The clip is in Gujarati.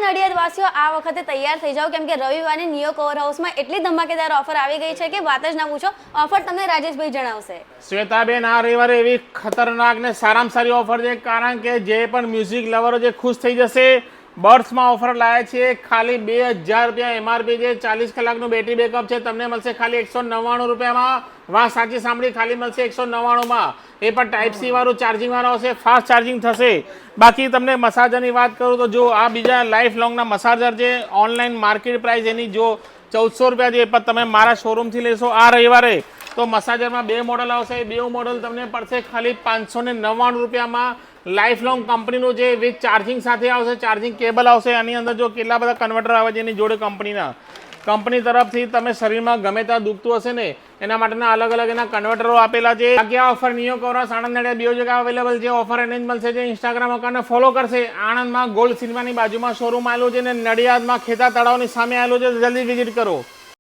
નડિયાદવાસીઓ આ વખતે તૈયાર થઈ જાઓ કેમ કે રવિવારે નિયો કવર હાઉસમાં એટલી ધમાકેદાર ઓફર આવી ગઈ છે કે વાત જ ના પૂછો. ઓફર તમને રાજેશભાઈ જણાવશે. શ્વેતાબેન, આ રવિવારે એવી ખતરનાક ને સારામાં સારી ઓફર છે, કારણ કે જે પણ મ્યુઝિક લવરો જે ખુશ થઈ જશે. બર્થમાં ઓફર લાવ્યા છે, ખાલી 2000 રૂપિયા MRP છે, 40 કલાકનું બેટરી બેકઅપ છે, તમને મળશે ખાલી 199 રૂપિયામાં. વાહ, સાચી સાંભળી, ખાલી મળશે 199માં. એ પણ ટાઈપ સી વાળું ચાર્જિંગ વાળો હશે, ફાસ્ટ ચાર્જિંગ થશે. બાકી તમને મસાજરની વાત કરું તો જો આ બીજા લાઈફ લોંગના મસાજર છે, ઓનલાઈન માર્કેટ પ્રાઇસ એની જો 1400 રૂપિયા છે, પણ તમે મારા શોરૂમથી લેશો આ રવિવારે તો મસાજરમાં 2 મોડલ આવશે. 2 મોડલ તમને પડશે ખાલી 599 રૂપિયામાં. લાઈફ લોંગ કંપનીનું જે વિથ ચાર્જિંગ સાથે આવશે, ચાર્જિંગ કેબલ આવશે. આની અંદર જો કેટલા બધા કન્વર્ટર આવે છે એની જોડે કંપની તરફથી તમે શરીરમાં ગમે ત્યાં દુખતું હશે ને એના માટેના અલગ અલગ એના કન્વર્ટરો આપેલા છે. બાકી આ offer neo cover house Anand Nadiad બે જગ્યા અવેલેબલ છે. ઓફર એને જ મળશે જે ઇન્સ્ટાગ્રામ અકાઉન્ટને ફોલો કરશે. આણંદમાં ગોલ્ડ સિનેમાની બાજુમાં શોરૂમ આવેલું છે ને નડિયાદમાં ખેતા તળાવની સામે આવેલું છે. જલ્દી વિઝિટ કરો.